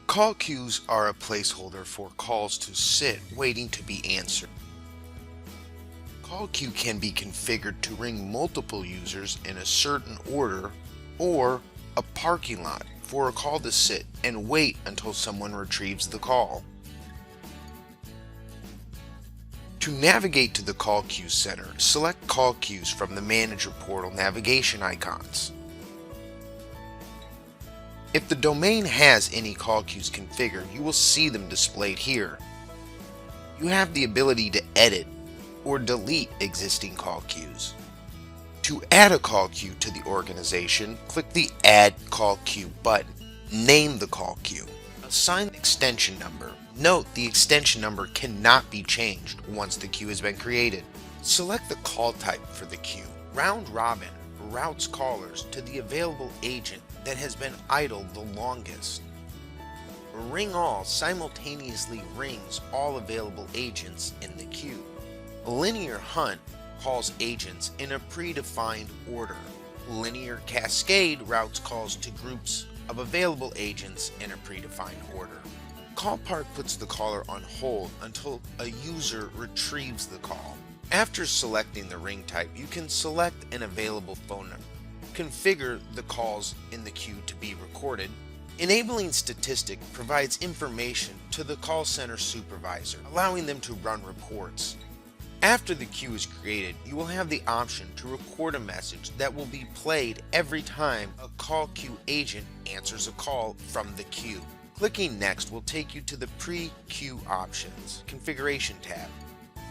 Call queues are a placeholder for calls to sit waiting to be answered. Call queue can be configured to ring multiple users in a certain order, or a parking lot for a call to sit and wait until someone retrieves the call. To navigate to the Call Queue Center, select Call Queues from the Manager Portal navigation icons. If the domain has any call queues configured, you will see them displayed here. You have the ability to edit or delete existing call queues. To add a call queue to the organization, click the Add Call Queue button. Name the call queue. Assign the extension number. Note the extension number cannot be changed once the queue has been created. Select the call type for the queue. Round robin routes callers to the available agent that has been idle the longest. Ring all simultaneously rings all available agents in the queue. Linear hunt calls agents in a predefined order. Linear cascade routes calls to groups of available agents in a predefined order. Call park puts the caller on hold until a user retrieves the call. After selecting the ring type, you can select an available phone number. Configure the calls in the queue to be recorded. Enabling statistic provides information to the call center supervisor, allowing them to run reports. After the queue is created, you will have the option to record a message that will be played every time a call queue agent answers a call from the queue. Clicking Next will take you to the Pre-Queue Options Configuration tab.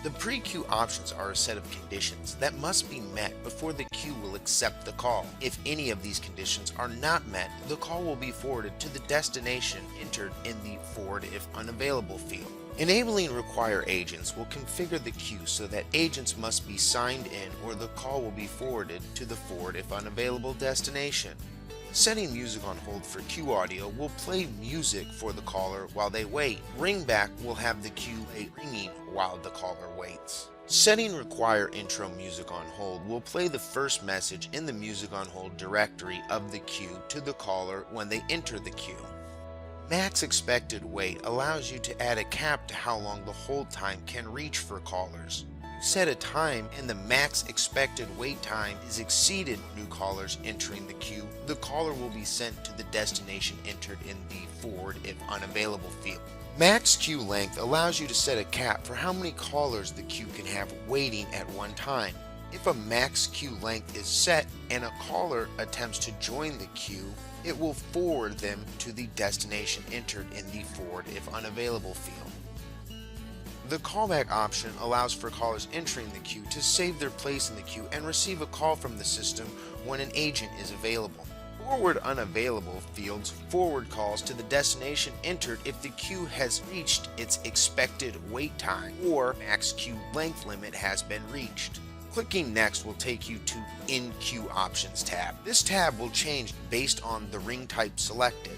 The pre-queue options are a set of conditions that must be met before the queue will accept the call. If any of these conditions are not met, the call will be forwarded to the destination entered in the Forward if unavailable field. Enabling Require Agents will configure the queue so that agents must be signed in or the call will be forwarded to the Forward if unavailable destination. Setting music on hold for queue audio will play music for the caller while they wait. Ringback will have the queue ringing while the caller waits. Setting Require Intro Music on Hold will play the first message in the Music on Hold directory of the queue to the caller when they enter the queue. Max Expected Wait allows you to add a cap to how long the hold time can reach for callers. Set a time and the max expected wait time is exceeded new callers entering the queue, the caller will be sent to the destination entered in the Forward if unavailable field. Max queue length allows you to set a cap for how many callers the queue can have waiting at one time. If a max queue length is set and a caller attempts to join the queue, it will forward them to the destination entered in the Forward if unavailable field. The callback option allows for callers entering the queue to save their place in the queue and receive a call from the system when an agent is available. Forward unavailable fields forward calls to the destination entered if the queue has reached its expected wait time or max queue length limit has been reached. Clicking Next will take you to In Queue Options tab. This tab will change based on the ring type selected.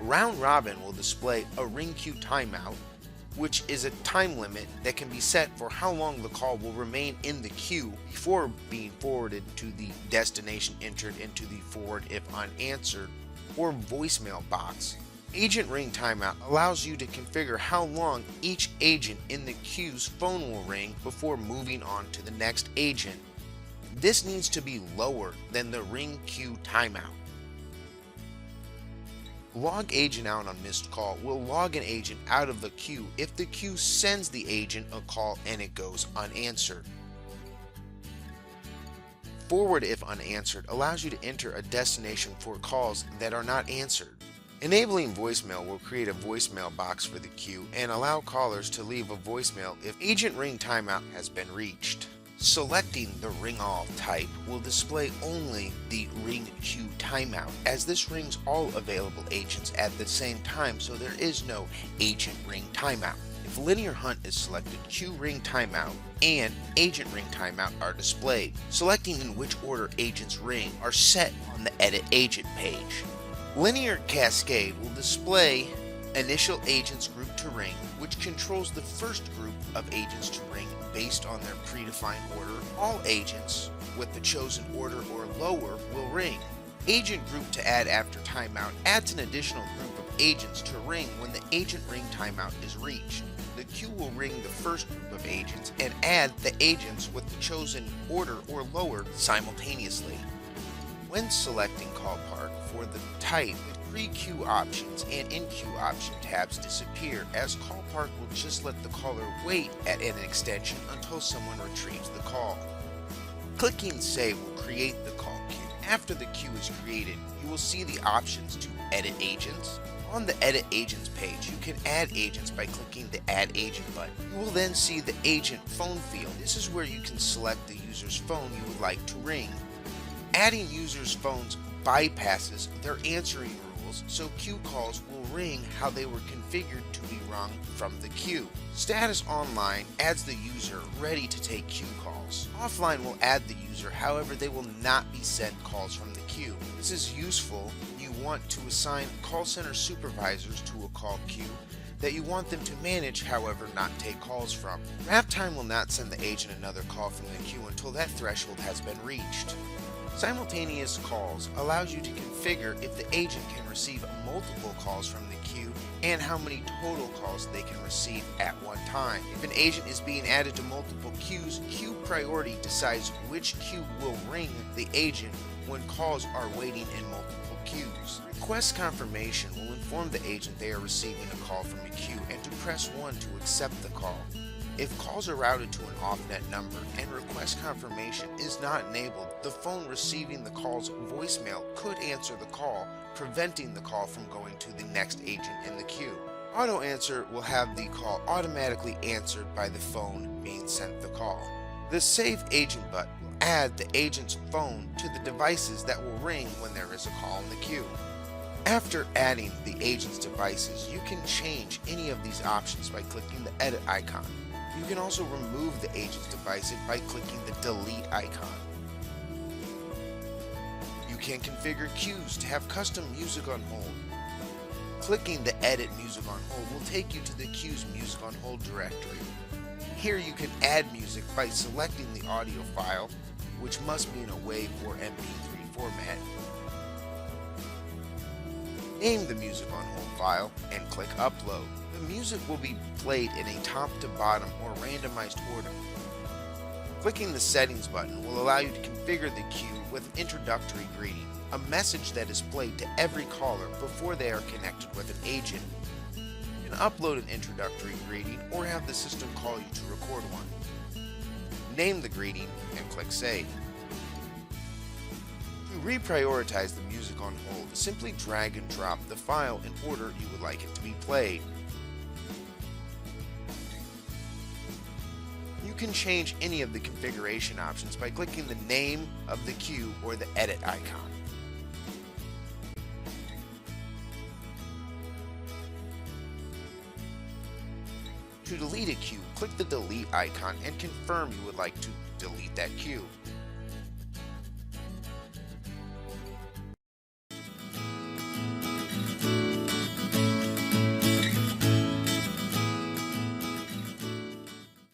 Round Robin will display a ring queue timeout, which is a time limit that can be set for how long the call will remain in the queue before being forwarded to the destination entered into the Forward if unanswered or voicemail box. Agent Ring Timeout allows you to configure how long each agent in the queue's phone will ring before moving on to the next agent. This needs to be lower than the ring queue timeout. Log agent out on missed call will log an agent out of the queue if the queue sends the agent a call and it goes unanswered. Forward if unanswered allows you to enter a destination for calls that are not answered. Enabling voicemail will create a voicemail box for the queue and allow callers to leave a voicemail if agent ring timeout has been reached. Selecting the ring all type will display only the ring queue timeout, as this rings all available agents at the same time, so there is no agent ring timeout. If linear hunt is selected, queue ring timeout and agent ring timeout are displayed. Selecting in which order agents ring are set on the edit agent page. Linear cascade will display initial agents group to ring, which controls the first group of agents to ring based on their predefined order. All agents with the chosen order or lower will ring. Agent group to add after timeout adds an additional group of agents to ring when the agent ring timeout is reached. The queue will ring the first group of agents and add the agents with the chosen order or lower simultaneously. When selecting call park for the type, the pre-queue options and in-queue option tabs disappear, as call park will just let the caller wait at an extension until someone retrieves the call. Clicking Save will create the call queue. After the queue is created, you will see the options to edit agents. On the Edit Agents page, you can add agents by clicking the Add Agent button. You will then see the Agent Phone field. This is where you can select the user's phone you would like to ring. Adding users' phones bypasses their answering rules, so queue calls will ring how they were configured to be rung from the queue. Status Online adds the user ready to take queue calls. Offline will add the user, however they will not be sent calls from the queue. This is useful when you want to assign call center supervisors to a call queue that you want them to manage, however not take calls from. Wrap time will not send the agent another call from the queue until that threshold has been reached. Simultaneous calls allows you to configure if the agent can receive multiple calls from the queue and how many total calls they can receive at one time. If an agent is being added to multiple queues, queue priority decides which queue will ring the agent when calls are waiting in multiple queues. Request confirmation will inform the agent they are receiving a call from a queue and to press 1 to accept the call. If calls are routed to an off-net number and request confirmation is not enabled, the phone receiving the call's voicemail could answer the call, preventing the call from going to the next agent in the queue. Auto Answer will have the call automatically answered by the phone being sent the call. The Save Agent button will add the agent's phone to the devices that will ring when there is a call in the queue. After adding the agent's devices, you can change any of these options by clicking the edit icon. You can also remove the agent's devices by clicking the delete icon. You can configure queues to have custom music on hold. Clicking the edit music on hold will take you to the queue's music on hold directory. Here you can add music by selecting the audio file, which must be in a WAV or MP3 format. Name the music on hold file and click upload. The music will be played in a top to bottom or randomized order. Clicking the settings button will allow you to configure the queue with an introductory greeting, a message that is played to every caller before they are connected with an agent. You can upload an introductory greeting or have the system call you to record one. Name the greeting and click Save. To reprioritize the music on hold, simply drag and drop the file in order you would like it to be played. You can change any of the configuration options by clicking the name of the queue or the edit icon. To delete a queue, click the delete icon and confirm you would like to delete that queue.